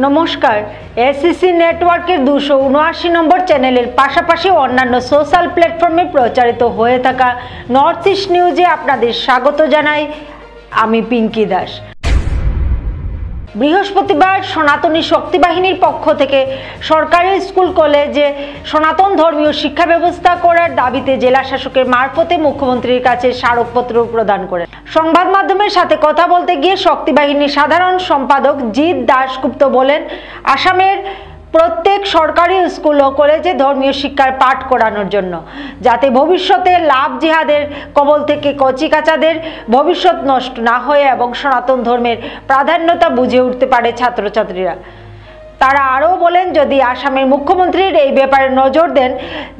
নমস্কার, এসিসি নেটওয়ার্কের 279 নম্বর চ্যানেলের পাশাপাশি অন্যান্য সোশ্যাল প্ল্যাটফর্মে প্রচারিত হয়ে থাকা নর্থ ইস্ট নিউজে আপনাদের স্বাগত জানাই। আমি পিঙ্কি দাস। বৃহস্পতিবার সনাতনী শক্তি বাহিনীর পক্ষ থেকে সরকারি স্কুল কলেজে সনাতন ধর্মীয় শিক্ষা ব্যবস্থা করার দাবিতে জেলা শাসকের মারফতে মুখ্যমন্ত্রীর কাছে স্মারকপত্র প্রদান করেন। সংবাদ মাধ্যমের সাথে কথা বলতে গিয়ে শক্তি বাহিনীর সাধারণ সম্পাদক জিৎ দাশগুপ্ত বলেন, আসামের প্রত্যেক সরকারি স্কুল ও কলেজে ধর্মীয় শিক্ষার পাঠ করানোর জন্য, যাতে ভবিষ্যতে লাভ জিহাদের কবল থেকে কচিকাচাদের ভবিষ্যৎ নষ্ট না হয়ে এবং সনাতন ধর্মের প্রাধান্যতা বুঝে উঠতে পারে ছাত্রছাত্রীরা। তারা আরও বলেন, যদি আসামের মুখ্যমন্ত্রীর এই ব্যাপারে নজর দেন,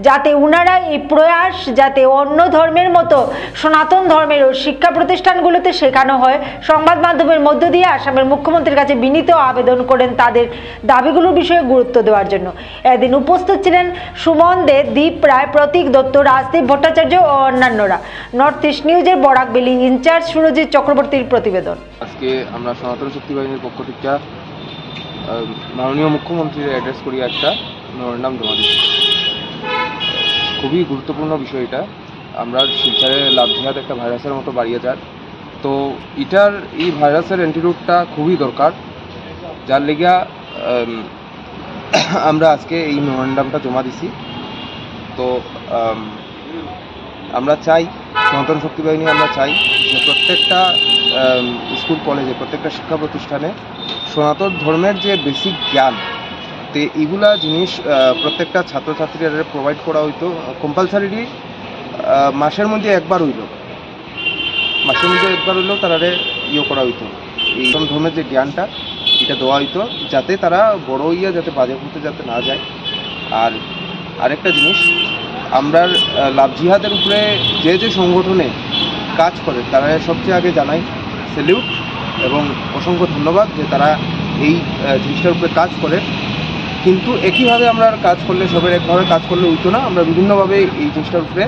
যাতে উনারা এই প্রয়াস যাতে অন্য ধর্মের মতো সনাতন ধর্মের শিক্ষা প্রতিষ্ঠানগুলোতে শেখানো হয়। সংবাদ মাধ্যমের মধ্য দিয়ে আসামের মুখ্যমন্ত্রীর কাছে বিনীত আবেদন করেন তাদের দাবিগুলোর বিষয়ে গুরুত্ব দেওয়ার জন্য। এদিন উপস্থিত ছিলেন সুমন দে, দীপ রায়, প্রতীক দত্ত, রাজদীপ ভট্টাচার্য ও অন্যান্যরা। নর্থ ইস্ট নিউজের বরাকবেলি ইনচার্জ সুরজিৎ চক্রবর্তীর প্রতিবেদন। আজকে আমরা সনাতন শক্তি বাহিনীর পক্ষ থেকে মাননীয় মুখ্যমন্ত্রীর অ্যাড্রেস করি একটা মেমোরেন্ডাম জমা দিচ্ছি। খুবই গুরুত্বপূর্ণ বিষয় এটা। আমরা শিলচরে লাভ জিহাদ একটা ভাইরাসের মতো বাড়িয়ে যাক, তো এই ভাইরাসের অ্যান্টিডোটটা খুবই দরকার, যার লেগা আমরা আজকে এই মেমোরেন্ডামটা জমা দিছি। তো আমরা চাই, সনাতন শক্তি বাহিনী আমরা চাই যে প্রত্যেকটা স্কুল কলেজে, প্রত্যেকটা শিক্ষা প্রতিষ্ঠানে সনাতন ধর্মের যে বেসিক জ্ঞান, তো এইগুলা জিনিস প্রত্যেকটা ছাত্রছাত্রীরা প্রোভাইড করা হইতো। কম্পালসারিলি মাসের মধ্যে একবার হইলেও তারা করা হইতো। এই ধর্মের যে জ্ঞানটা এটা দেওয়া হইতো, যাতে তারা বড় হইয়া যাতে বাজে করতে যাতে না যায়। আর আরেকটা জিনিস, আমরা লাভ জিহাদের উপরে যে সংগঠনে কাজ করে তারা সবচেয়ে আগে জানাই স্যালিউট এবং অসংখ্য ধন্যবাদ যে তারা এই জিনিসটার উপরে কাজ করে। কিন্তু একইভাবে আমরা কাজ করলে, সবের একভাবে কাজ করলে হইতো না। আমরা বিভিন্নভাবে এই জিনিসটার উপরে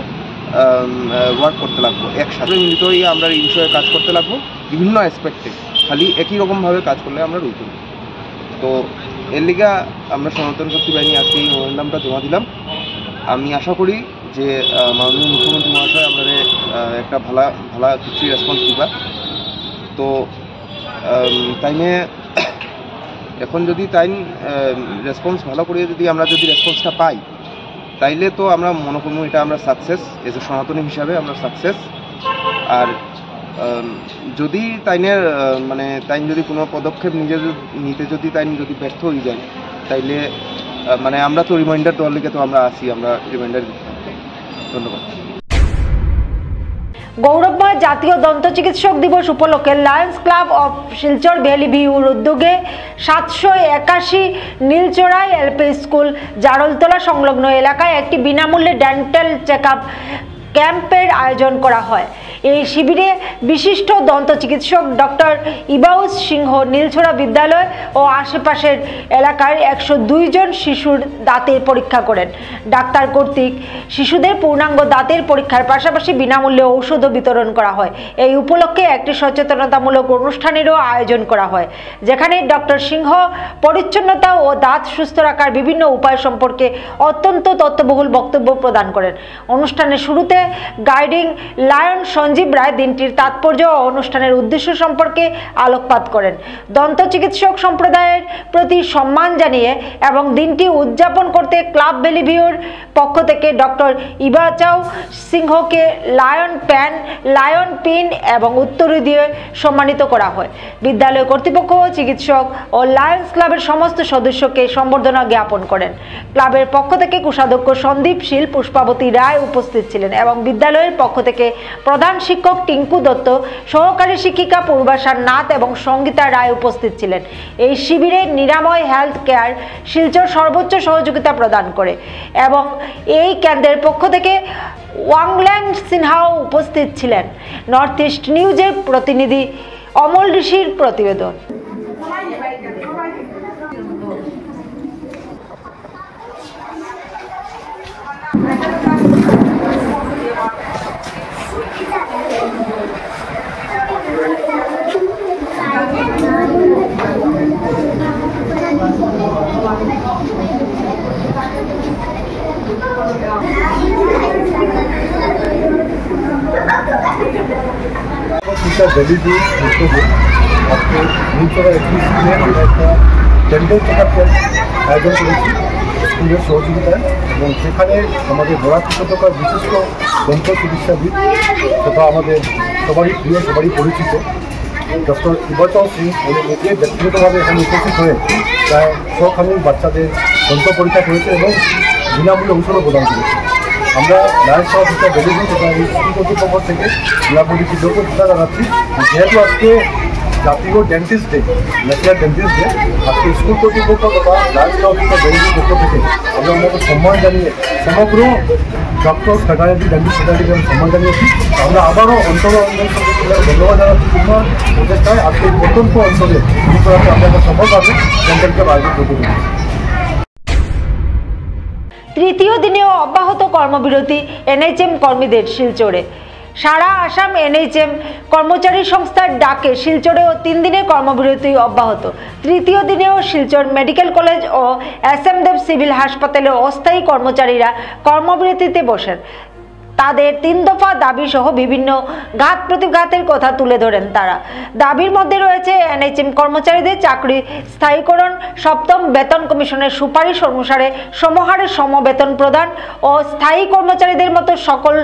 ওয়ার্ক করতে লাগবো, একসাথে মিলিত হয়ে আমরা এই বিষয়ে কাজ করতে লাগবো বিভিন্ন অ্যাসপেক্টে। খালি একই রকমভাবে কাজ করলে আমরা হইতো না। তো এর লিগা আমরা সনাতন শক্তি বাহিনী আজকে এই মেমোরেন্ডামটা জমা দিলাম। আমি আশা করি যে মাননীয় মুখ্যমন্ত্রী মহাশয় আমাদের একটা ভালো কিছু রেসপন্স দিবা। তো তাইনে এখন যদি রেসপন্স ভালো করে আমরা যদি রেসপন্সটা পাই, তাইলে তো আমরা মনে করবো এটা আমরা সাকসেস, এজ এ সনাতনী হিসাবে আমরা সাকসেস। আর যদি তাই যদি কোনো পদক্ষেপ নিতে যদি ব্যর্থ হয়ে যায়, তাইলে আমরা তো রিমাইন্ডার দেওয়ার লিগে তো আমরা আসি, আমরা রিমাইন্ডার দিতে থাকবো। ধন্যবাদ। গৌরবময় জাতীয় দন্ত চিকিৎসক দিবস উপলক্ষে Lions club of Silchar valley ভিউর উদ্যোগে 781 নীলচড়াই এলপি স্কুল জারলতলা সংলগ্ন এলাকায় একটি বিনামূল্যে ডেন্টাল চেকআপ ক্যাম্পের আয়োজন করা হয়। এই শিবিরে বিশিষ্ট দন্ত চিকিৎসক ডক্টর ইবাউস সিংহ নীলছড়া বিদ্যালয় ও আশেপাশের এলাকার 102 জন শিশুর দাঁতের পরীক্ষা করেন। ডাক্তার কর্তৃক শিশুদের পূর্ণাঙ্গ দাঁতের পরীক্ষার পাশাপাশি বিনামূল্যে ঔষধও বিতরণ করা হয়। এই উপলক্ষে একটি সচেতনতামূলক অনুষ্ঠানেরও আয়োজন করা হয়, যেখানে ডক্টর সিংহ পরিচ্ছন্নতা ও দাঁত সুস্থ রাখার বিভিন্ন উপায় সম্পর্কে অত্যন্ত তথ্যবহুল বক্তব্য প্রদান করেন। অনুষ্ঠানের শুরুতে গাইডিং লায়ন সঞ্জীব রায় দিনটির তাৎপর্য ও অনুষ্ঠানের উদ্দেশ্য সম্পর্কে আলোকপাত করেন। দন্ত চিকিৎসক সম্প্রদায়ের প্রতি সম্মান জানিয়ে এবং দিনটি উদযাপন করতে ক্লাব ভ্যালি ভিউর পক্ষ থেকে ডক্টর ইবাচাও সিংহকে লায়ন প্যান, লায়ন পিন এবং উত্তরী দিয়ে সম্মানিত করা হয়। বিদ্যালয় কর্তৃপক্ষ, চিকিৎসক ও লায়ন্স ক্লাবের সমস্ত সদস্যকে সম্বর্ধনা জ্ঞাপন করেন। ক্লাবের পক্ষ থেকে কোষাধ্যক্ষ সন্দীপ শীল, পুষ্পাবতী রায় উপস্থিত ছিলেন এবং বিদ্যালয়ের পক্ষ থেকে প্রধান শিক্ষক টিঙ্কু দত্ত, সহকারী শিক্ষিকা পূর্বাশা নাথ এবং সঙ্গীতা রায় উপস্থিত ছিলেন। এই শিবিরে নিরাময় হেলথ কেয়ার শিলচর সর্বোচ্চ সহযোগিতা প্রদান করে এবং এই কেন্দ্রের পক্ষ থেকে ওয়াংল্যাং সিনহাও উপস্থিত ছিলেন। নর্থ ইস্ট নিউজের প্রতিনিধি অমল ঋষির প্রতিবেদন। হসপিটাল বেলিভিউ উদ্যোগে আজকে নিউচড়া একটি স্কুলে আমরা একটা ডেন্টাল চেকআপ ক্যাম্প আয়োজন করেছি স্কুলের সহযোগিতায়, এবং সেখানে আমাদের বরাকৃতকার বিশিষ্ট দন্ত চিকিৎসাবিদ তথা আমাদের সবারই প্রিয়, সবারই পরিচিত ডক্টর ইবচল সিং উনি নিজে ব্যক্তিগতভাবে এখানে উপস্থিত হয়ে প্রায় 100খানি বাচ্চাদের দন্ত পরীক্ষা করেছে এবং বিনামূল্যে ঔষধও প্রদান করেছে। আমরা লায়ন্স ক্লাব অফ বেলিভিউ তথা এই স্কুল কর্তৃপক্ষ থেকে ক্লাবটি কৃতজ্ঞতা জানাচ্ছি। যেহেতু আজকে জাতীয় dentist day, national dentist day, আজকে স্কুল কর্তৃপক্ষ তথা লায়ন্স ক্লাব অফ বেলিভিউর পক্ষ থেকে আমরা ওনাকে সম্মান জানিয়ে সমগ্র ডক্টর ফ্যাকাল্টি ডেন্টিস্ট ফ্যাকাল্টিকে আমি সম্মান জানিয়েছি। আমরা আবারও ধন্যবাদ জানাচ্ছি তোমার প্রচেষ্টায় আজকে এই প্রত্যন্ত অঞ্চলে আমরা একটা সফলভাবে ডেন্টাল ক্যাম্প আয়োজন করতে পেরেছি। তৃতীয় দিনেও অব্যাহত কর্মবিরতি এনএইচএম কর্মীদের শিলচরে। সারা আসাম এনএইচএম কর্মচারী সংস্থার ডাকে শিলচরেও 3 দিনের কর্মবিরতি অব্যাহত। তৃতীয় দিনেও শিলচর মেডিকেল কলেজ ও এসএম দেব সিভিল হাসপাতালে অস্থায়ী কর্মচারীরা কর্মবিরতিতে বসেন। তাদের 3 দফা দাবি সহ বিভিন্ন ঘাত প্রতিঘাতের কথা তুলে ধরেন তারা। দাবির মধ্যে রয়েছে এনএইচএম কর্মচারীদের চাকরি স্থায়ীকরণ, 7ম বেতন কমিশনের সুপারিশ অনুসারে সমহারে সমবেতন প্রদান ও স্থায়ী কর্মচারীদের মতো সকল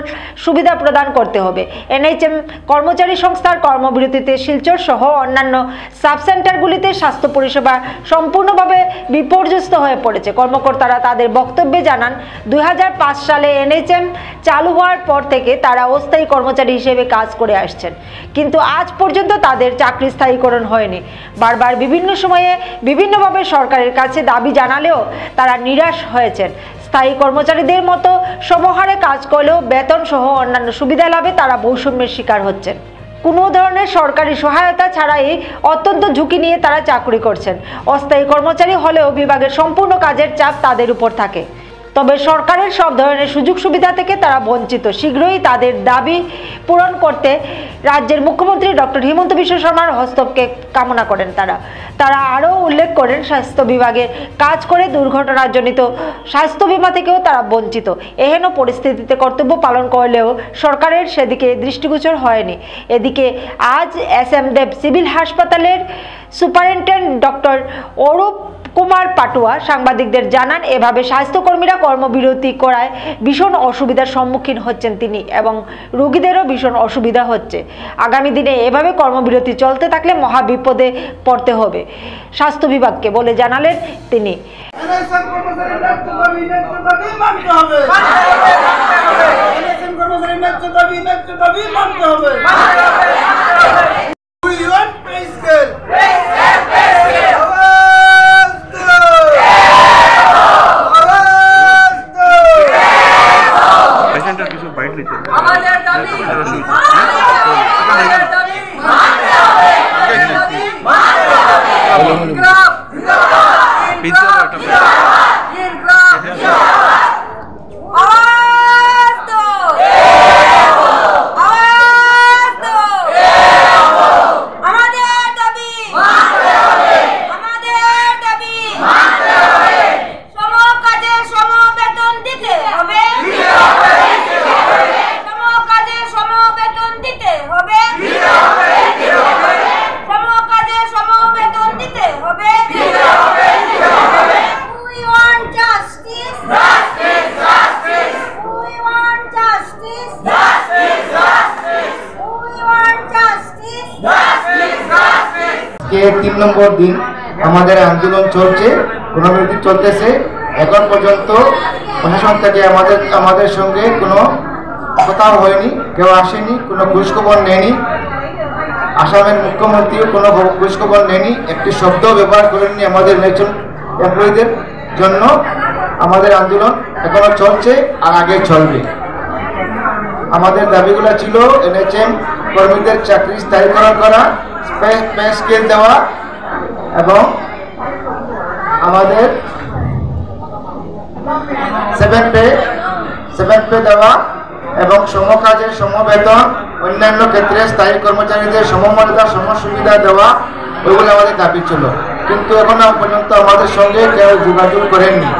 সুবিধা প্রদান করতে হবে। এনএইচএম কর্মচারী সংস্থার কর্মবিরতিতে শিলচর সহ অন্যান্য সাবসেন্টারগুলিতে স্বাস্থ্য পরিষেবা সম্পূর্ণভাবে বিপর্যস্ত হয়ে পড়েছে। কর্মকর্তারা তাদের বক্তব্যে জানান, 2005 সালে এনএইচএম চালু হওয়ার পর থেকে তারা অস্থায়ী কর্মচারী হিসেবে কাজ করে আসছেন, কিন্তু আজ পর্যন্ত তাদের চাকরি স্থায়ীকরণ হয়নি। বারবার বিভিন্ন সময়ে বিভিন্নভাবে সরকারের কাছে দাবি জানালেও তারা নিরাশ হয়েছেন। স্থায়ী কর্মচারীদের মতো সমহারে কাজ করলেও বেতন সহ অন্যান্য সুবিধা লাভে তারা বৈষম্যের শিকার হচ্ছেন। কোনো ধরনের সরকারি সহায়তা ছাড়াই অত্যন্ত ঝুঁকি নিয়ে তারা চাকরি করছেন। অস্থায়ী কর্মচারী হলেও বিভাগের সম্পূর্ণ কাজের চাপ তাদের উপর থাকে, তবে সরকারের সব ধরনের সুযোগ সুবিধা থেকে তারা বঞ্চিত। শীঘ্রই তাদের দাবি পূরণ করতে রাজ্যের মুখ্যমন্ত্রী ডক্টর হিমন্ত বিশ্ব শর্মার হস্তক্ষেপ কামনা করেন তারা আরও উল্লেখ করেন, স্বাস্থ্য বিভাগের কাজ করে দুর্ঘটনাজনিত স্বাস্থ্য বীমা থেকেও তারা বঞ্চিত। এহেন পরিস্থিতিতে কর্তব্য পালন করলেও সরকারের সেদিকে দৃষ্টিগোচর হয়নি। এদিকে আজ এসএম দেব সিভিল হাসপাতালের সুপারিনটেন্ডেন্ট ডক্টর অরূপ কুমার পাটুয়া সাংবাদিকদের জানান, এভাবে স্বাস্থ্যকর্মীরা কর্মবিরতি করায় ভীষণ অসুবিধার সম্মুখীন হচ্ছেন তিনি এবং রোগীদেরও ভীষণ অসুবিধা হচ্ছে। আগামী দিনে এভাবে কর্মবিরতি চলতে থাকলে মহাবিপদে পড়তে হবে স্বাস্থ্য বিভাগকে বলে জানালেন তিনি। के 3 নম্বর দিন আমাদের আন্দোলন চলছে, কর্মবিরতি চলতেছে। এখন পর্যন্ত প্রশাসন থেকে আমাদের সঙ্গে কোনো কথাও হয়নি, কেউ আসেনি, কোনো খোঁজখবর নেয়নি। আসামের মুখ্যমন্ত্রীও কোনো খোঁজখবর নেয়নি, একটি শব্দ ব্যবহার করেননি আমাদের এমপ্লয়ীদের জন্য। আমাদের আন্দোলন এখনো চলছে আর আগে চলবে। আমাদের দাবিগুলো ছিল এনএইচএম কর্মীদের চাকরি স্থায়ীকরণ করা, পে স্কেল দেওয়া এবং আমাদের 7 পে দেওয়া এবং সমকাজের সমবেতন, অন্যান্য ক্ষেত্রে স্থায়ী কর্মচারীদের সমমর্যাদা সমসুবিধা দেওয়া, ওইগুলো আমাদের দাবি ছিল। কিন্তু এখনো পর্যন্ত আমাদের সঙ্গে কেউ যোগাযোগ করেননি।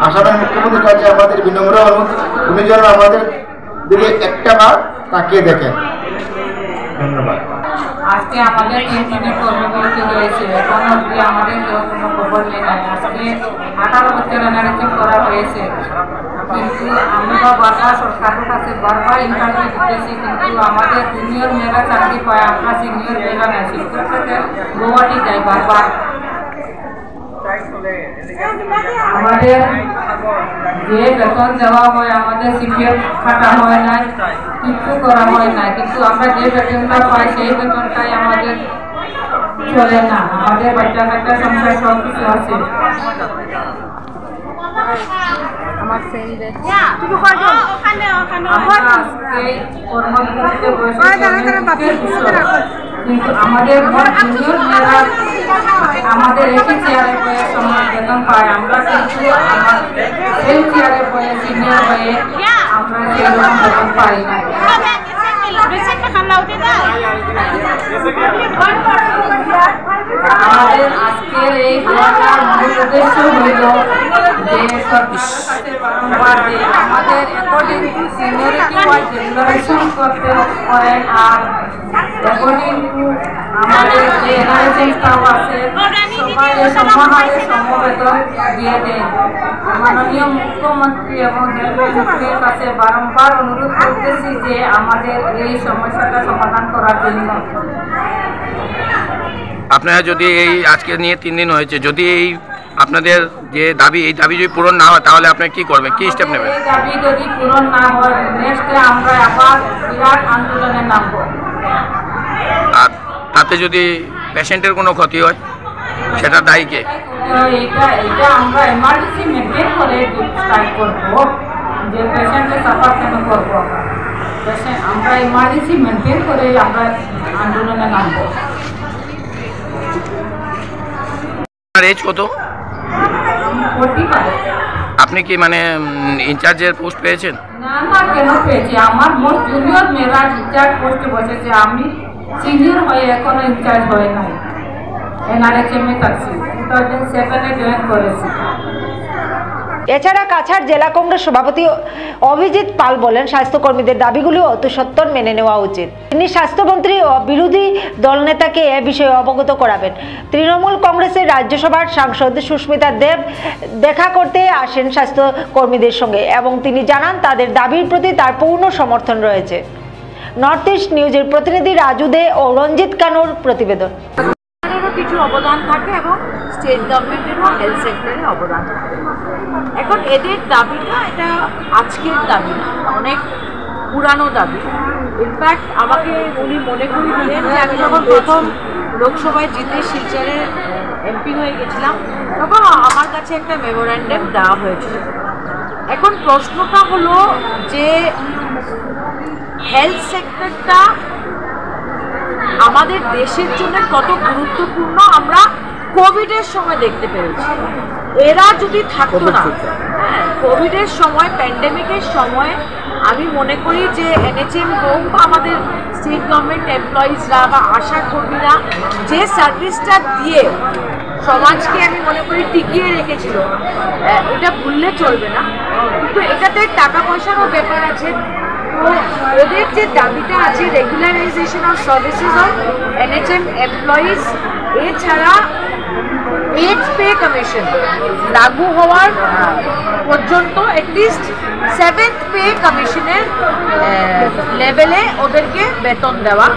আসামের মুখ্যমন্ত্রীর কাছে আমাদের বিনম্র অনুরোধ, উনি যেন আমাদের দিকে একটাবার তাকিয়ে দেখেন। ধন্যবাদ। আজকে আমাদের ক্যান্টিনে কর্মবিরতি রয়েছে, এখন অবধি আমাদের কেউ কোনো খবর নেই। আজকে 18 বছর এনআরএসএম করা হয়েছে, কিন্তু আমরা বারবার সরকারের কাছে বারবার ইন্টারভিউ দিতেছি, কিন্তু আমাদের জুনিয়র মেয়েরা চাকরি পায়, আমরা সিনিয়র মেয়েরা না। শিক্ষক থেকে গুয়াহাটি যাই বারবার। আমাদের যে বেতন দেওয়া হয়, আমাদের সিপিএফ কাটা হয় না, কিছু করা হয় না, কিন্তু আমরা যে বেতনটা পাই সেই বেতনটাই আমাদের চলে না। আমাদের বাচ্চা কাচ্চা সংসার সব কিছু আছে। আমরা আজকে কর্মবিরতিতে বসে, কিন্তু আমাদের জুনিয়র মেয়েরা আমাদের একই চেয়ারে বয়ে সমান বেতন পায়, আমরা কিন্তু সেই চেয়ারে বয়ে সিনিয়র হয়ে আমরা সেরকম বেতন পাই না। আমাদের আজকের এই ঘটনার মূল উদ্দেশ্য হইল যে সরকারের কাছে বারংবার যে আমাদের অ্যাকর্ডিং টু সিনিয়রিটি ওয়াইজ রেগুলারেশন করতে করেন, আর অ্যাকর্ডিং টু আমাদের যে এনআরএসএম স্টাফ আছে সবাই সমানভাবে সমবেতন দিয়ে দেন। মাননীয় মুখ্যমন্ত্রী এবং হেলথমন্ত্রীর কাছে বারংবার অনুরোধ করতেছি যে আমাদের এই সমস্যাটা সমাধান করার জন্য। আপনারা যদি এই আজকে নিয়ে 3 দিন হয়েছে, যদি এই আপনাদের যে দাবি, এই দাবি যদি পূরণ না হয় তাহলে আপনি কি করবেন, কি স্টেপ নেবেন? এই দাবি যদি পূরণ না হয় নেক্সটে আমরা আবার বিরাট আন্দোলনে নামব। আর তাতে যদি পেশেন্টের কোনো ক্ষতি হয় সেটা দায়ী কে? এটা আমরা এমার্জেন্সি মেনটেন করে স্ট্রাইক করব, যে পেশেন্টের সাফার কেন করব। আমরা এমার্জেন্সি মেনটেন করে আমরা আন্দোলনে নামব। আপনার এজ কত? আপনি কি মানে ইনচার্জের পোস্ট পেয়েছেন? না না, কেন পেয়েছি? আমার মোট জুনিয়র মেয়েরা ইনচার্জ পোস্টে বসেছে, আমি সিনিয়র হয়ে এখনো ইনচার্জ হয়ে নাই। এনআরএচএম এ থাকছি, 2007-এ জয়েন করেছি। এছাড়া কাছাড় জেলা কংগ্রেস সভাপতি অভিজিৎ পাল বলেন, স্বাস্থ্যকর্মীদের দাবিগুলি অতি সত্বর মেনে নেওয়া উচিত। তিনি স্বাস্থ্যমন্ত্রী ও বিরোধী দলনেতাকে এ বিষয়ে অবগত করাবেন। তৃণমূল কংগ্রেসের রাজ্যসভার সাংসদ সুস্মিতা দেব দেখা করতে আসেন স্বাস্থ্যকর্মীদের সঙ্গে এবং তিনি জানান তাদের দাবির প্রতি তার পূর্ণ সমর্থন রয়েছে। নর্থ ইস্ট নিউজের প্রতিনিধি রাজু দে ও রঞ্জিত কানুর প্রতিবেদন। কিছু অবদান থাকে এবং স্টেট গভর্নমেন্টেরও হেলথ সেক্টরের অবদান থাকে। এখন এদের দাবিটা এটা আজকের দাবি না, অনেক পুরানো দাবি। ইনফ্যাক্ট আমাকে উনি মনে করিয়ে দিলেন যে আমি যখন প্রথম লোকসভায় জিতে শিলচরে এমপি হয়ে গেছিলাম তখন আমার কাছে একটা মেমোরেন্ডাম দেওয়া হয়েছিল। এখন প্রশ্নটা হলো যে হেলথ সেক্টরটা আমাদের দেশের জন্য কত গুরুত্বপূর্ণ আমরা কোভিডের সময় দেখতে পেরেছি। এরা যদি থাকতো না, কোভিডের সময়, প্যান্ডেমিকের সময়, আমি মনে করি যে এনএচএম হোক বা আমাদের স্টেট গভর্নমেন্ট এমপ্লয়িজরা বা আশা কর্মীরা যে সার্ভিসটা দিয়ে সমাজকে আমি মনে করি টিকিয়ে রেখেছিল, এটা ভুললে চলবে না। কিন্তু এটাতে টাকা পয়সারও ব্যাপার আছে। তো ওদের যে দাবিটা আছে regularisation of services of NHM employees, এছাড়া 8th পে কমিশন লাগু হওয়ার পর্যন্ত অ্যাটলিস্ট 7th পে কমিশনের লেভেলে ওদেরকে বেতন দেওয়া।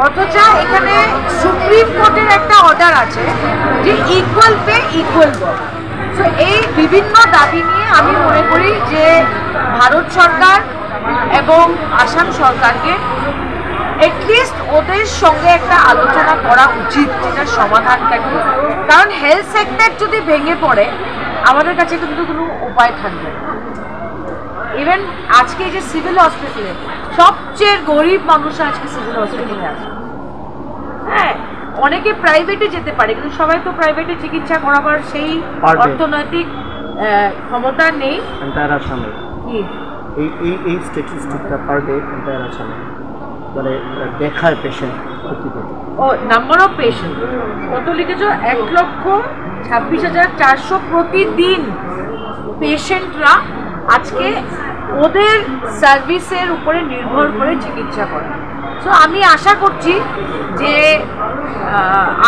অথচ এখানে সুপ্রিম কোর্টের একটা অর্ডার আছে যে equal pay equal work. So এই বিভিন্ন দাবি নিয়ে আমি মনে করি যে ভারত সরকার এবং আসাম সরকারকে এটলিস্ট ওদের সঙ্গে একটা আলোচনা করা উচিত, যেটার সমাধানটা কি। কারণ হেলথ সেক্টর যদি ভেঙে পড়ে আমাদের কাছে কিন্তু কোনো উপায় থাকবে না। ইভেন আজকে যে সিভিল হসপিটালে সবচেয়ে গরিব মানুষরা আজকে সিভিল হসপিটালে আছে। হ্যাঁ, অনেকে প্রাইভেটে যেতে পারে, কিন্তু সবাই তো প্রাইভেটে চিকিৎসা করাবার সেই অর্থনৈতিক ক্ষমতা নেই। এই স্ট্যাটিস্টিকটা পার ডে এন্টায়ার আসামে মানে দেখায় পেশেন্ট ও নাম্বার অফ পেশেন্ট কত লিখেছ? 1,26,400 প্রতিদিন পেশেন্টরা আজকে ওদের সার্ভিসের উপরে নির্ভর করে চিকিৎসা করে। সো আমি আশা করছি যে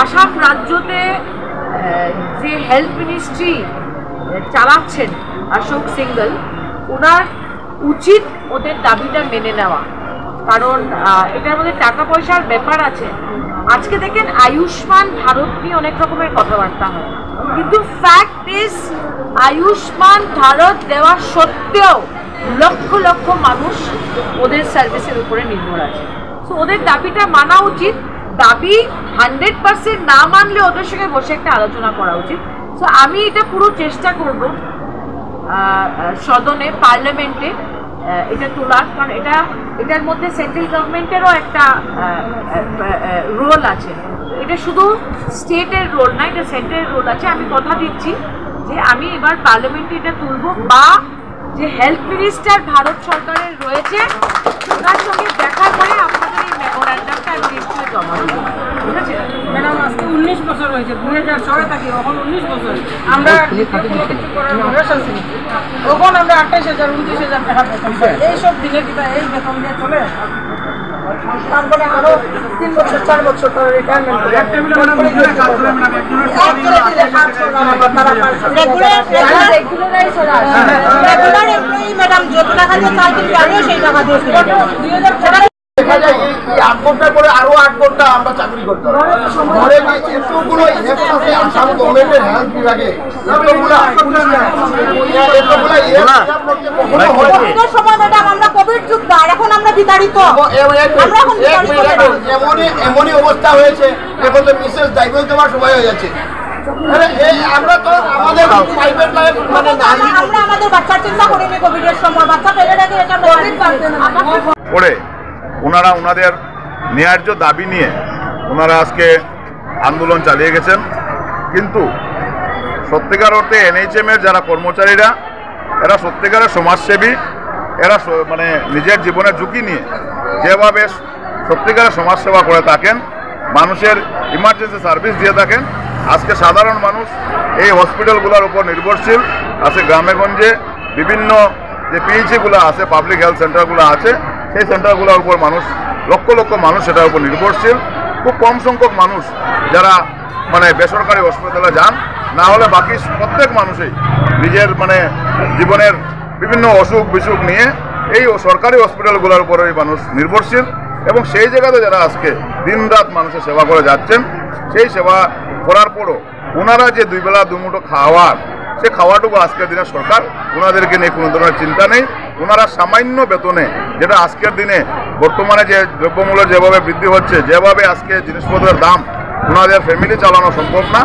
আসাম রাজ্যতে যে হেলথ মিনিস্ট্রি চালাচ্ছেন অশোক সিংঘল, ওনার উচিত ওদের দাবিটা মেনে নেওয়া, কারণ এটার মধ্যে টাকা পয়সার ব্যাপার আছে। আজকে দেখেন আয়ুষ্মান ভারত নিয়ে অনেক রকমের কথাবার্তা হয়, কিন্তু ফ্যাক্ট ইজ আয়ুষ্মান ভারত দেওয়া সত্ত্বেও লক্ষ লক্ষ মানুষ ওদের সার্ভিসের উপরে নির্ভর আছে। সো ওদের দাবিটা মানা উচিত। দাবি 100% না মানলে ওদের সঙ্গে বসে একটা আলোচনা করা উচিত। সো আমি এটা পুরো চেষ্টা করব সদনে, পার্লামেন্টে এটা তোলার, কারণ এটার মধ্যে সেন্ট্রাল গভর্নমেন্টেরও একটা রোল আছে। এটা শুধু স্টেটের রোল না, এটা সেন্ট্রাল রোল আছে। আমি কথা দিচ্ছি যে আমি এবার পার্লামেন্টে এটা তুলব, বা যে হেলথ মিনিস্টার ভারত সরকারের রয়েছে ওনার সঙ্গে দেখা করে আপনাদের এই মেমোরান্ডামটা আমি নিশ্চয়ই জমা দেবো। ঠিক আছে ম্যাডাম, আজকে 19 বছর হয়েছে, 2006 থাকি, এখন 19 বছর আমরা তখন আমরা 28,000 29,000 টাকা বেতন পাই। এইসব দিনের কিনা এই বেতন দিয়ে চলে, তারপরে আরো 3 বছর 4 বছর পরে রিটায়ারমেন্ট ম্যাডাম যত টাকা দিয়ে চাল কিনবে আমিও সেই টাকা দিয়ে দেখা যায় এই 8 ঘন্টার পরে আরো 8 ঘন্টা আমরা চাকরি করতাম। ঘরে এতগুলো ইলেকশন আছে আসাম গভর্নমেন্টের হেলথ বিভাগে, সময় ম্যাডাম আমরা কোভিড যোদ্ধা, এখন আমরা বিতাড়িত। এমনই অবস্থা হয়েছে, এখন তো মিসেস ডাইভোর্স দেওয়ার সময় হয়ে যাচ্ছে। আমরা তো আমাদের প্রাইভেট লাইফ মানে আমরা আমাদের বাচ্চার চিন্তা করিনি কোভিডের সময়, বাচ্চা ফেলে রেখে এটা করে ওনারা ওনাদের ন্যায্য দাবি নিয়ে ওনারা আজকে আন্দোলন চালিয়ে গেছেন। কিন্তু সত্যিকার অর্থে এনএইচএমের যারা কর্মচারীরা, এরা সত্যিকারের সমাজসেবী, এরা মানে নিজের জীবনের ঝুঁকি নিয়ে যেভাবে সত্যিকারের সমাজসেবা করে থাকেন, মানুষের ইমার্জেন্সি সার্ভিস দিয়ে থাকেন। আজকে সাধারণ মানুষ এই হসপিটালগুলোর উপর নির্ভরশীল। আজকে গ্রামেগঞ্জে বিভিন্ন যে পিএইচসিগুলো আছে, পাবলিক হেলথ সেন্টারগুলো আছে, সেই সেন্টারগুলোর উপর মানুষ লক্ষ লক্ষ মানুষ সেটার উপর নির্ভরশীল। খুব কম সংখ্যক মানুষ যারা মানে বেসরকারি হসপিটালে যান, না হলে বাকি প্রত্যেক মানুষই নিজের মানে জীবনের বিভিন্ন অসুখ বিসুখ নিয়ে এই সরকারি হসপিটালগুলোর উপরেই মানুষ নির্ভরশীল। এবং সেই জায়গাতে যারা আজকে দিনরাত মানুষের সেবা করে যাচ্ছেন, সেই সেবা করার পরও ওনারা যে 2 বেলা 2 মুঠো খাওয়ার, সে খাওয়াটুকু আজকের দিনে সরকার ওনাদেরকে নিয়ে কোনো ধরনের চিন্তা নেই। ওনারা সামান্য বেতনে, যেটা আজকের দিনে বর্তমানে যে দ্রব্যমূল্য যেভাবে বৃদ্ধি হচ্ছে, যেভাবে আজকে জিনিসপত্রের দাম, ওনাদের ফ্যামিলি চালানো সম্ভব না।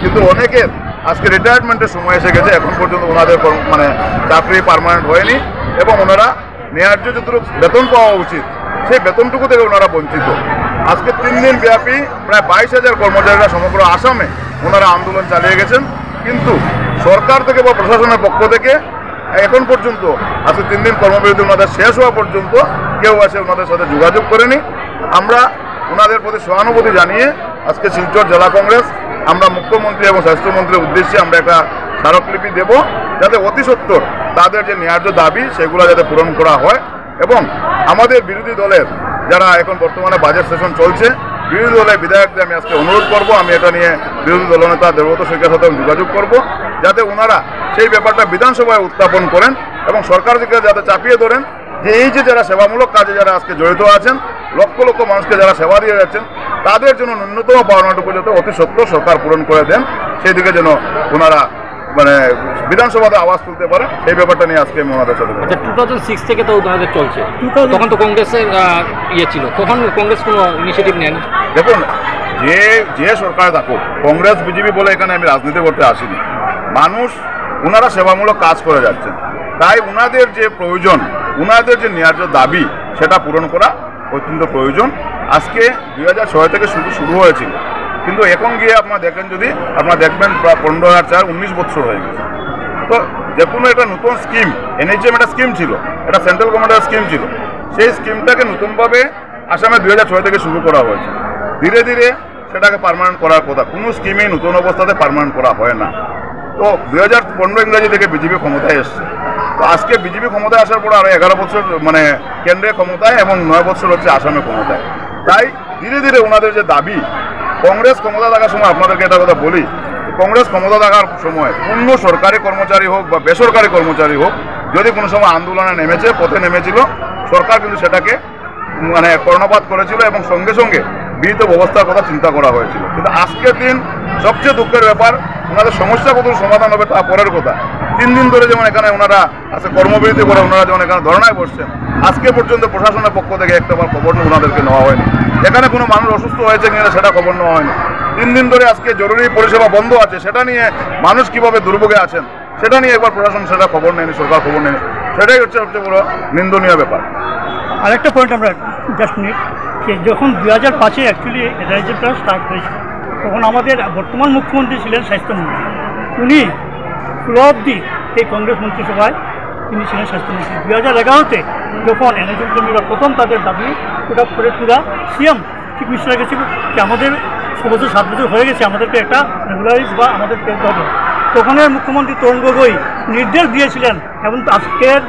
কিন্তু অনেকের আজকে রিটায়ারমেন্টের সময় এসে গেছে, এখন পর্যন্ত ওনাদের মানে চাকরি পার্মানেন্ট হয়নি, এবং ওনারা ন্যায্য যতটুকু বেতন পাওয়া উচিত সেই বেতনটুকু থেকে ওনারা বঞ্চিত। আজকে 3 দিন ব্যাপী প্রায় 22,000 কর্মচারীরা সমগ্র আসামে ওনারা আন্দোলন চালিয়ে গেছেন। কিন্তু সরকার থেকে বা প্রশাসনের পক্ষ থেকে এখন পর্যন্ত আজকে 3 দিন কর্মবিরতি ওনাদের শেষ হওয়া পর্যন্ত কেউ এসে ওনাদের সাথে যোগাযোগ করেনি। আমরা ওনাদের প্রতি সহানুভূতি জানিয়ে আজকে শিলচর জেলা কংগ্রেস আমরা মুখ্যমন্ত্রী এবং স্বাস্থ্যমন্ত্রীর উদ্দেশ্যে আমরা একটা স্মারকলিপি দেব, যাতে অতি সত্বর তাদের যে ন্যায্য দাবি সেগুলো যাতে পূরণ করা হয়। এবং আমাদের বিরোধী দলের যারা এখন বর্তমানে বাজেট সেশন চলছে, বিরোধী দলের বিধায়কদের আমি আজকে অনুরোধ করব, আমি এটা নিয়ে বিরোধী দলনেতা দেবব্রত শইকীয়ার সাথে যোগাযোগ করব, যাতে ওনারা সেই ব্যাপারটা বিধানসভায় উত্থাপন করেন এবং সরকারকে যাতে চাপিয়ে ধরেন যে এই যে যারা সেবামূলক কাজে যারা আজকে জড়িত আছেন, লক্ষ লক্ষ মানুষকে যারা সেবা দিয়ে যাচ্ছেন, তাদের জন্য ন্যূনতম পাওনাটুকু যাতে অতি সত্বর সরকার পূরণ করে দেন, সেই দিকে যেন ওনারা মানে বিধানসভাতে আওয়াজ তুলতে পারে, সেই ব্যাপারটা নিয়ে আজকে আমি ওনাদের সাথে। 2006 থেকে তো ওনাদের চলছে, তখন তো কংগ্রেসের ছিল, তখন কংগ্রেস কোনো ইনিশিয়েটিভ নেয়নি। দেখুন, যে সরকারে থাকুক, কংগ্রেস বিজেপি বলে এখানে আমি রাজনীতি করতে আসিনি। মানুষ ওনারা সেবামূলক কাজ করে যাচ্ছেন, তাই ওনাদের যে প্রয়োজন, ওনাদের যে ন্যায্য দাবি, সেটা পূরণ করা অত্যন্ত প্রয়োজন। আজকে 2006 থেকে শুরু হয়েছিল, কিন্তু এখন গিয়ে আপনারা দেখেন, যদি আপনারা দেখবেন প্রায় 15,004 19 বছর হয়ে গেছে। তো যে কোনো একটা নতুন স্কিম, এনএইচএম একটা স্কিম ছিল, এটা সেন্ট্রাল গভর্নমেন্টের স্কিম ছিল, সেই স্কিমটাকে নতুনভাবে আসামে 2006 থেকে শুরু করা হয়েছে। ধীরে ধীরে সেটাকে পার্মানেন্ট করার কথা, কোনো স্কিমে নতুন অবস্থাতে পার্মানেন্ট করা হয় না। তো 2015 ইংরাজি থেকে বিজেপি ক্ষমতায় এসছে, তো আজকে বিজেপি ক্ষমতায় আসার পর আরো 11 বছর মানে কেন্দ্রে ক্ষমতায় এবং 9 বছর হচ্ছে আসামে ক্ষমতায়। তাই ধীরে ধীরে ওনাদের যে দাবি, কংগ্রেস ক্ষমতা থাকার সময় আপনাদেরকে এটা কথা বলি, কংগ্রেস ক্ষমতা থাকার সময় পূর্ণ সরকারি কর্মচারী হোক বা বেসরকারি কর্মচারী হোক, যদি কোনো সময় আন্দোলনে নেমেছে, পথে নেমেছিল, সরকার কিন্তু সেটাকে মানে কর্ণপাত করেছিল এবং সঙ্গে সঙ্গে বিহিত ব্যবস্থার কথা চিন্তা করা হয়েছিল। কিন্তু আজকের দিন সবচেয়ে দুঃখের ব্যাপার, ওনাদের সমস্যা কত সমাধান হবে তা পরের কথা। 3 দিন ধরে যেমন এখানে ওনারা আজকে কর্মবিরতি করে ওনারা যেমন এখানে ধর্নায় বসছেন, আজকে পর্যন্ত প্রশাসনের পক্ষ থেকে একটাবার খবর ওনাদেরকে নেওয়া হয়নি। এখানে কোনো মানুষ অসুস্থ হয়েছে কিনা সেটা খবর নেওয়া হয়নি। 3 দিন ধরে আজকে জরুরি পরিষেবা বন্ধ আছে, সেটা নিয়ে মানুষ কিভাবে দুর্ভোগে আছেন সেটা নিয়ে একবার প্রশাসন সেটা খবর নেয়নি, সরকার খবর নেয়নি। সেটাই হচ্ছে সবচেয়ে বড় নিন্দনীয় ব্যাপার। আরেকটা পয়েন্ট আমরা জাস্ট নিই যে যখন 2005-এ অ্যাকচুয়ালি রাজ্যটা স্টার্ট হয়েছিল, তখন আমাদের বর্তমান মুখ্যমন্ত্রী ছিলেন স্বাস্থ্যমন্ত্রী। উনি অবধি এই কংগ্রেস মন্ত্রিসভায় তিনি ছিলেন স্বাস্থ্যমন্ত্রী। 2011-তে যখন এনএচএম কর্মীরা প্রথম তাদের দাবি ওটা করে পুরা সিএম চিফ মিনিস্টার গেছিল যে আমাদের 6 বছর 7 বছর হয়ে গেছে, আমাদেরকে একটা রেগুলারাইজ বা আমাদের পেতে হবে। তখনের মুখ্যমন্ত্রী তরুণ গগৈ নির্দেশ দিয়েছিলেন এবং আজকের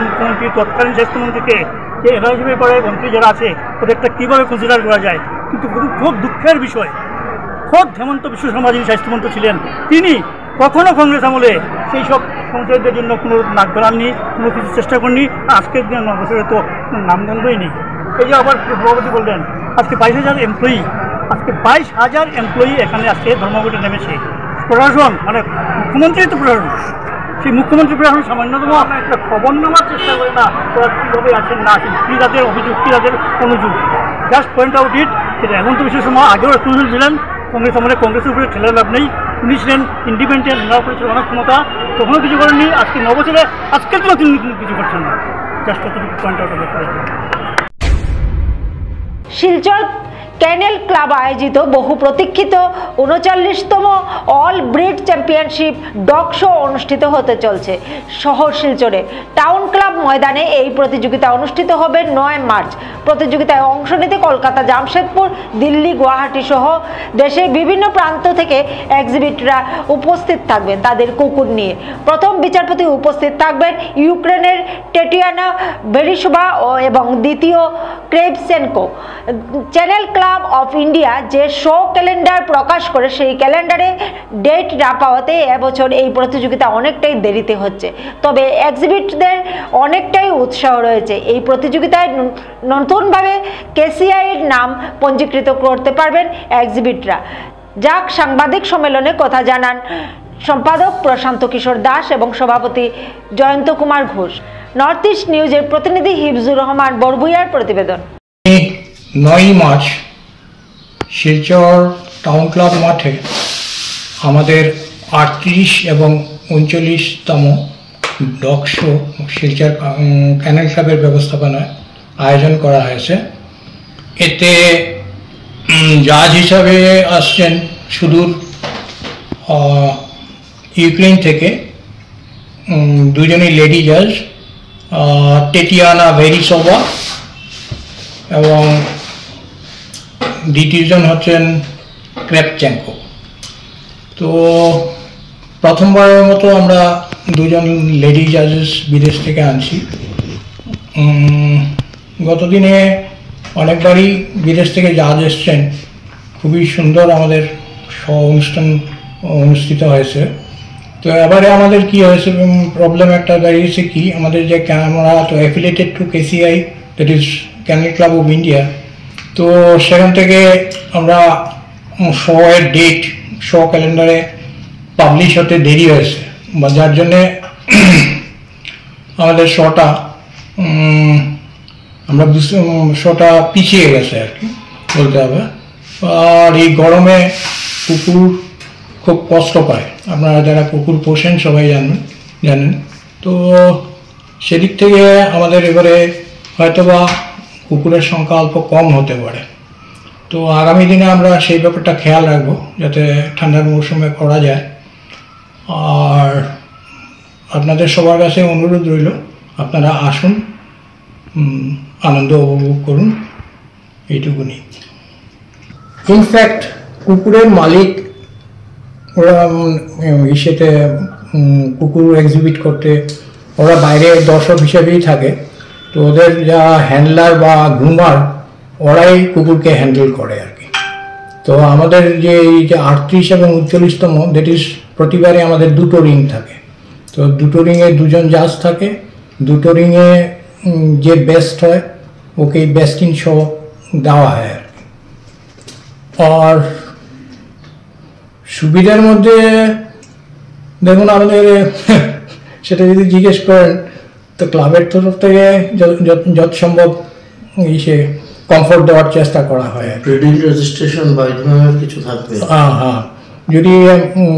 মুখ্যমন্ত্রী তৎকালীন স্বাস্থ্যমন্ত্রীকে যে এনআইসির ব্যাপারে মন্ত্রী যারা আছে ওদেরটা কীভাবে কনসিডার করা যায়। কিন্তু খুব দুঃখের বিষয়, খোদ হেমন্ত বিশ্ব শর্মা যিনি স্বাস্থ্যমন্ত্রী ছিলেন, তিনি কখনো কংগ্রেস আমলে সেই সব কর্মচারীদের জন্য কোনো নাক গলাননি, কোনো কিছু চেষ্টা করেননি। আজকের দিন 9 বছরে তো নামগন্ধই নেই। এই যে আবার সভাপতি বললেন আজকে 22,000 এমপ্লয়ি, আজকে 22,000 এমপ্লয়ি এখানে আজকে ধর্মঘটে নেমেছে। প্রশাসন মানে মুখ্যমন্ত্রী তো প্রশাসন, সেই মুখ্যমন্ত্রী প্রশাসন সামান্যতম আপনার একটা খবর নেওয়ার চেষ্টা করে না, ওরা কীভাবে আছেন না আছেন, কী তাদের অভিযোগ, কী তাদের অনুযোগ। জাস্ট পয়েন্ট আউট ইট সেটা হেমন্ত বিশ্ব শর্মা আগেও রেসপন্সিবল ছিলেন কংগ্রেস আমলে, কংগ্রেসের উপরে ঠেলে লাভ নেই। উনি ছিলেন ইন্ডিপেন্ডেন্ট, ওনার উপরে ছিল অনেক ক্ষমতা, তখনও কিছু করেননি। আজকে 9 বছরে আজকের জন্য তিনি কিছু করছেন না। জাস্ট এতটুকু পয়েন্ট আউট করে। শিলচর ক্যানেল ক্লাব আয়োজিত বহু প্রতীক্ষিত 39তম all breed championship dog show অনুষ্ঠিত হতে চলছে শহর শিলচরে টাউন ক্লাব ময়দানে। এই প্রতিযোগিতা অনুষ্ঠিত হবে 9 মার্চ। প্রতিযোগিতায় অংশ নিতে কলকাতা, জামশেদপুর, দিল্লি, গুয়াহাটি সহ দেশের বিভিন্ন প্রান্ত থেকে এক্সিবিটররা উপস্থিত থাকবেন তাদের কুকুর নিয়ে। প্রথম বিচারপতি উপস্থিত থাকবেন ইউক্রেনের টেটিয়ানা বেরিসোভা এবং দ্বিতীয় ক্রেভসেনকো। চ্যানেল ক্লাব অফ ইন্ডিয়া যে শো ক্যালেন্ডার প্রকাশ করে সেই ক্যালেন্ডারে ডেট না পাওয়াতে এবছর এই প্রতিযোগিতা অনেকটাই দেরিতে হচ্ছে। তবে এক্সিবিটরদের অনেকটাই উৎসাহ রয়েছে। এই প্রতিযোগিতায় নতুনভাবে কেসিআইয়ের নাম পঞ্জীকৃত করতে পারবেন এক্সিবিটররা। যাক সাংবাদিক সম্মেলনে কথা জানান সম্পাদক প্রশান্ত কিশোর দাস এবং সভাপতি জয়ন্ত কুমার ঘোষ। নর্থ ইস্ট নিউজের প্রতিনিধি হিফজুর রহমান বরভুইয়ার প্রতিবেদন। 9 মার্চ শিলচর টাউন ক্লাব মাঠে আমাদের 38 এবং 39তম ডগ শো শিলচর ক্যানেল ক্লাবের ব্যবস্থাপনায় আয়োজন করা হয়েছে। এতে জাজ হিসাবে আসছেন সুদূর ইউক্রেন থেকে 2জনই লেডি জাজ, টেটিয়ানা বেরিসোভা এবং দ্বিতীয়জন হচ্ছেন ক্রেভচেনকো। তো প্রথমবারের মতো আমরা 2জন লেডি জাজেস বিদেশ থেকে আনছি। গতদিনে অনেকবারই বিদেশ থেকে জাজ এসছেন, খুবই সুন্দর আমাদের অনুষ্ঠান অনুষ্ঠিত হয়েছে। তো এবারে আমাদের কি হয়েছে প্রবলেম একটা দাঁড়িয়েছে কি, আমাদের যে আমরা তো affiliated to KCI, that is kennel club of India. তো সেখান থেকে আমরা শো এর ডেট শো ক্যালেন্ডারে পাবলিশ হতে দেরি হয়েছে, বা যার জন্যে আমাদের শোটা আমরা শোটা পিছিয়ে গেছে আর কি বলতে হবে। আর এই গরমে কুকুর খুব কষ্ট পায়, আপনারা যারা কুকুর পোষেন সবাই জানেন। তো সেদিক থেকে আমাদের এবারে হয়তোবা কুকুরের সংখ্যা অল্প কম হতে পারে। তো আগামী দিনে আমরা সেই ব্যাপারটা খেয়াল রাখবো যাতে ঠান্ডার মৌসুমে করা যায়। আর আপনাদের সবার কাছে অনুরোধ রইল আপনারা আসুন, আনন্দ উপভোগ করুন, এইটুকুনি। ইনফ্যাক্ট কুকুরের মালিক ওরা ইসেতে কুকুর এক্সিবিট করতে ওরা বাইরে দর্শক হিসেবেই থাকে, তো ওদের যা হ্যান্ডলার বা গ্রুমার ওরাই কুকুরকে হ্যান্ডেল করে আর কি। তো আমাদের যে এই যে 38 এবং 39তম, দ্যাট ইজ প্রতিবারে আমাদের দুটো রিং থাকে। তো দুটো রিংয়ে দুজন জাজ থাকে, দুটো রিংয়ে যে বেস্ট হয় ওকে বেস্ট ইন শো দেওয়া হয় আর কি। আর সুবিধার মধ্যে দেখুন আমাদের সেটা যদি জিজ্ঞেস করেন তো ক্লাবের তরফ থেকে যত সম্ভব সে কমফোর্ট দেওয়ার চেষ্টা করা হয়। ব্রিডিং রেজিস্ট্রেশন বা এই ধরনের কিছু থাকবে? হ্যাঁ, যদি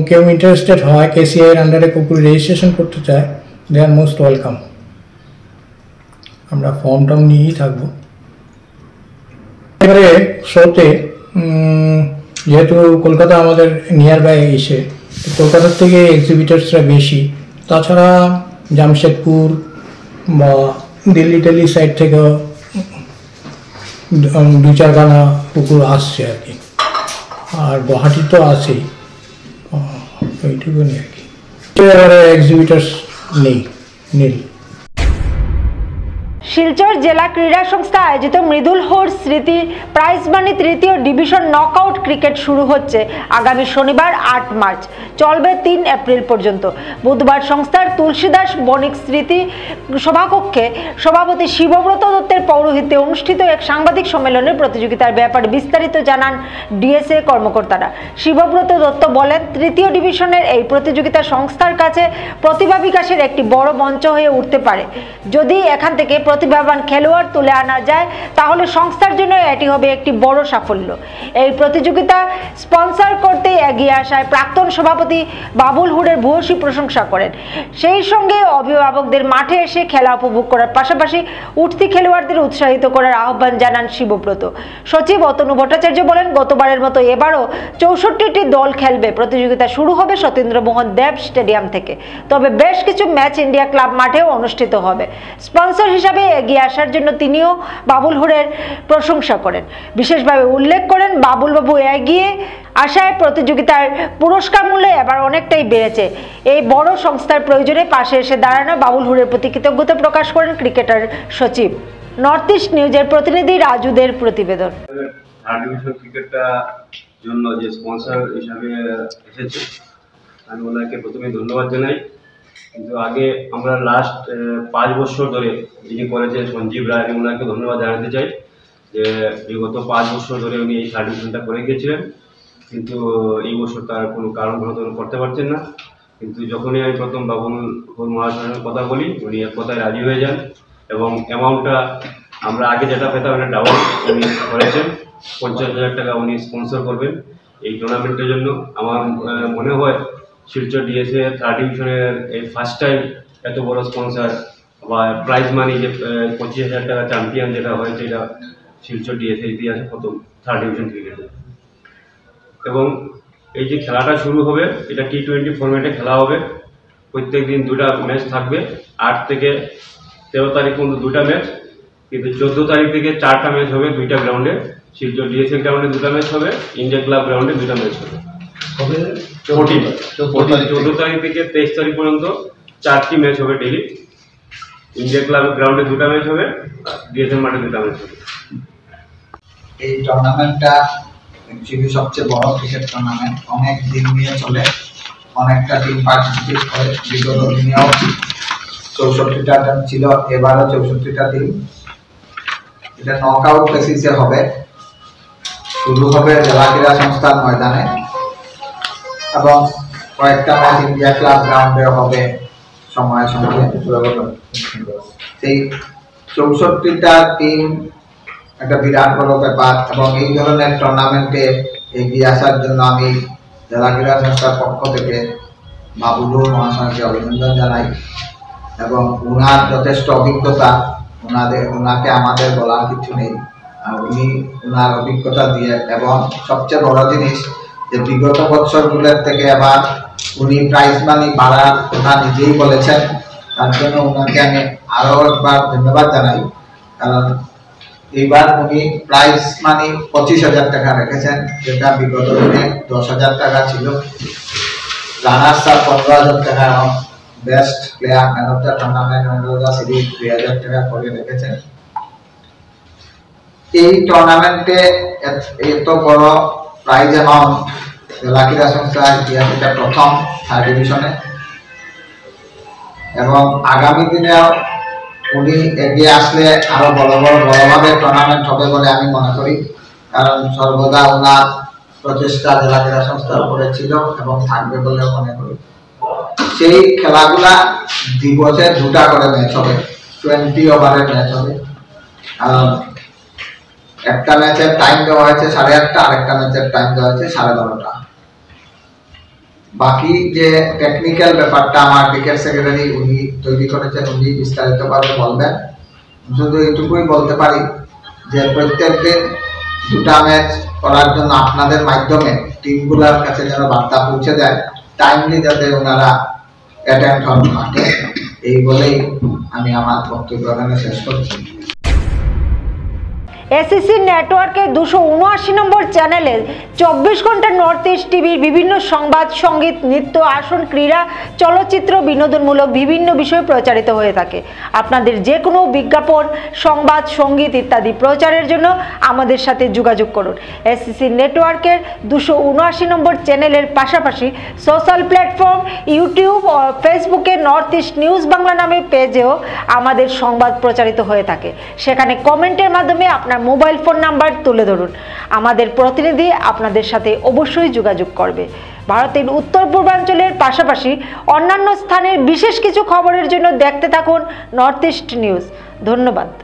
কেউ ইন্টারেস্টেড হয় KCI এর আন্ডারে কুকুর রেজিস্ট্রেশন করতে চায়, দে আর মোস্ট ওয়েলকাম। আমরা ফর্মটাও নিয়েই থাকবো। এবারে শোতে যেহেতু কলকাতা আমাদের নিয়ার বাই এসে, কলকাতার থেকে এক্সিবিটার্সরা বেশি, তাছাড়া জামশেদপুর বা দিল্লি সাইড থেকেও 2-4 খানা কুকুর আসছে আর কি, আর গুয়াহাটি তো আছেই, ওইটুকুনি আর কি। এবারে এক্সিবিটার্স নীল। শিলচর জেলা ক্রীড়া সংস্থা আয়োজিত মৃদুল হোর স্মৃতি প্রাইজ মানি তৃতীয় ডিভিশন নকআউট ক্রিকেট শুরু হচ্ছে আগামী শনিবার 8 মার্চ, চলবে 3 এপ্রিল পর্যন্ত। বুধবার সংস্থার তুলসীদাস বণিক স্মৃতি সভাকক্ষে সভাপতি শিবব্রত দত্তের পৌরোহিত্যে অনুষ্ঠিত এক সাংবাদিক সম্মেলনে প্রতিযোগিতার ব্যাপারে বিস্তারিত জানান ডিএসএ কর্মকর্তারা। শিবব্রত দত্ত বলেন, তৃতীয় ডিভিশনের এই প্রতিযোগিতা সংস্থার কাছে প্রতিভা বিকাশের একটি বড় মঞ্চ হয়ে উঠতে পারে। যদি এখান থেকে প্রতিভাবান খেলোয়াড় তুলে আনা যায় তাহলে সংস্থার জন্য এটি হবে একটি বড় সাফল্য। এই প্রতিযোগিতা স্পন্সর করতে এগিয়ে আসায় প্রাক্তন সভাপতি বাবুল হুডের ভূয়সী প্রশংসা করেন। সেই সঙ্গে অভিভাবকদের মাঠে এসে খেলা উপভোগ করার পাশাপাশি উঠতি খেলোয়াড়দের উৎসাহিত করার আহ্বান জানান শিবব্রত। সচিব অতনু ভট্টাচার্য বলেন, গতবারের মতো এবারও 64টি দল খেলবে। প্রতিযোগিতা শুরু হবে সতীন্দ্রমোহন দেব স্টেডিয়াম থেকে, তবে বেশ কিছু ম্যাচ ইন্ডিয়া ক্লাব মাঠেও অনুষ্ঠিত হবে। স্পন্সর হিসাবে এগিয়ে আসার জন্য তিনিও বাবুল হুডের প্রশংসা করেন। বিশেষভাবে উল্লেখ করেন, বাবুল বাবু এগিয়ে আসায় প্রতিযোগিতার পুরস্কার মূল্য এবার অনেকটাই বেড়েছে। এই বড় সংস্থার প্রয়োজনে পাশে এসে দাঁড়ানো বাবুল হুডের প্রতি কৃতজ্ঞতা প্রকাশ করেন ক্রিকেটার সচিব। নর্থ ইস্ট নিউজের প্রতিনিধি রাজুদের প্রতিবেদন। থার্ড ডিভিশন ক্রিকেটটা জন্য যে স্পন্সর হিসাবে এসেছে, আমি ওনাকে প্রথমে ধন্যবাদ জানাই। কিন্তু আগে আমরা লাস্ট 5 বছর ধরে যিনি করেছে সঞ্জীব রায়, আমি ওনাকে ধন্যবাদ জানাতে চাই যে বিগত 5 বছর ধরে উনি এই থার্ড ডিভিশনটা করে গিয়েছিলেন, কিন্তু এই বছর তার কোনো কারণবশত করতে পারছেন না। কিন্তু যখনই আমি প্রথম বাবুল মহাশয়ের কথা বলি, উনি এক কথায় রাজি হয়ে যান এবং অ্যামাউন্টটা আমরা আগে যেটা পেতাম এটা ডাবল উনি করেছেন। 50,000 টাকা উনি স্পন্সর করবেন এই টুর্নামেন্টের জন্য। আমার মনে হয় শিলচর ডিএসএ থার্ড ডিভিশনের এই ফার্স্ট টাইম এত বড় স্পন্সর বা প্রাইজ মানি যে 25,000 টাকা চ্যাম্পিয়ন যেটা হয়েছে, এটা শিলচর ডিএসএ ইতিহাসে প্রথম থার্ড ডিভিশন ক্রিকেটে। এবং এই যে খেলাটা শুরু হবে, এটা T20 ফরম্যাটে খেলা হবে। প্রত্যেক দিন 2টা ম্যাচ থাকবে। 8 থেকে 13 তারিখ পর্যন্ত 2টা ম্যাচ, কিন্তু 14 তারিখ থেকে 4টা ম্যাচ হবে 2টা গ্রাউন্ডে। শিলচর ডিএসএ গ্রাউন্ডে 2টা ম্যাচ হবে, ইন্ডিয়া ক্লাব গ্রাউন্ডে 2টা ম্যাচ হবে। 14 তারিখ থেকে 23 তারিখ পর্যন্ত 4টি ম্যাচ হবে ডেইলি। ইন্ডিয়া ক্লাব গ্রাউন্ডে 2টা ম্যাচ হবে, ডিএসএ মাঠে 2টা ম্যাচ হবে। এই টুর্নামেন্টটা অ্যাকচুয়ালি সবচেয়ে বড় ক্রিকেট টুর্নামেন্ট, অনেক দিন নিয়ে চলে, অনেকটা টিম পার্টিসিপেট করে। বিগত দিনেও 64টা টিম ছিল, এবারও 64টা টিম। এটা নকআউট বেসিসে হবে। শুরু হবে জেলা ক্রীড়া সংস্থার ময়দানে এবং কয়েকটা ম্যাচ ইন্ডিয়া ক্লাব গ্রাউন্ডে হবে সময়ে সময়ে। সেই 64টা টিম একটা বিরাট বড় ব্যাপার এবং এই ধরনের টুর্নামেন্টে এগিয়ে আসার জন্য আমি জেলা ক্রীড়া সংস্থার পক্ষ থেকে বাবুল মহাশয়কে অভিনন্দন জানাই এবং ওনার যথেষ্ট অভিজ্ঞতা, ওনাকে আমাদের বলার কিছু নেই। উনি ওনার অভিজ্ঞতা দিয়ে এবং সবচেয়ে বড় জিনিস যে বিগত বছরগুলোর থেকে আবার উনি প্রাইজ মানি বাড়ার কথা নিজেই বলেছেন। তার জন্য ওনাকে আমি আরও একবার ধন্যবাদ জানাই, কারণ এইবার উনি প্রাইজ মানি 25,000 টাকা রেখেছেন, যেটা বিগত দিনে 10,000 টাকা ছিল। রানার্স আপ 15,000 টাকা এবং best player man of the tournament man of the series 2000 টাকা করে রেখেছেন। এই টুর্নামেন্টে এত বড় প্রাইজ অ্যামাউন্ট জেলাক্রীড়া সংস্থার ইতিহাসে এটা প্রথম থার্ড ডিভিশনে, এবং আগামী দিনেও উনি এগিয়ে আসলে আরো বড়ভাবে টুর্নামেন্ট হবে বলে আমি মনে করি, কারণ সর্বদা ওনার প্রচেষ্টা জেলা ক্রীড়া সংস্থার উপরে ছিল এবং থাকবে বলে মনে করি। সেই খেলাগুলা দিবসে 2টা করে ম্যাচ হবে, 20 ওভারের ম্যাচ হবে। একটা ম্যাচের টাইম দেওয়া হয়েছে 8:30, আরেকটা ম্যাচের টাইম দেওয়া হয়েছে 12:30। বাকি যে টেকনিক্যাল ব্যাপারটা আমার ক্রিকেট সেক্রেটারি উনি তৈরি করেছেন, উনি বিস্তারিতভাবে বলবেন। শুধু এইটুকুই বলতে পারি যে প্রত্যেক দিন 2টা ম্যাচ করার জন্য আপনাদের মাধ্যমে টিমগুলোর কাছে যেন বার্তা পৌঁছে যায়, টাইমলি যাতে ওনারা অ্যাটেন্ড হন মাঠে, এই বলেই আমি আমার বক্তব্য এখানে শেষ করছি। এসিসি নেটওয়ার্কের 279 নম্বর চ্যানেলে 24 ঘন্টা নর্থ ইস্ট টিভির বিভিন্ন সংবাদ, সঙ্গীত, নৃত্য, আসন, ক্রীড়া, চলচ্চিত্র, বিনোদনমূলক বিভিন্ন বিষয় প্রচারিত হয়ে থাকে। আপনাদের যে কোনো বিজ্ঞাপন, সংবাদ, সঙ্গীত ইত্যাদি প্রচারের জন্য আমাদের সাথে যোগাযোগ করুন। এসিসি নেটওয়ার্কের 279 নম্বর চ্যানেলের পাশাপাশি সোশ্যাল প্ল্যাটফর্ম ইউটিউব ও ফেসবুকে নর্থ ইস্ট নিউজ বাংলা নামে পেজেও আমাদের সংবাদ প্রচারিত হয়ে থাকে। সেখানে কমেন্টের মাধ্যমে আপনার মোবাইল ফোন নাম্বার তুলে ধরুন, আমাদের প্রতিনিধি আপনাদের সাথে অবশ্যই যোগাযোগ করবে। ভারতের উত্তর পূর্বাঞ্চলের পাশাপাশি অন্যান্য স্থানের বিশেষ কিছু খবরের জন্য দেখতে থাকুন নর্থ ইস্ট নিউজ। ধন্যবাদ।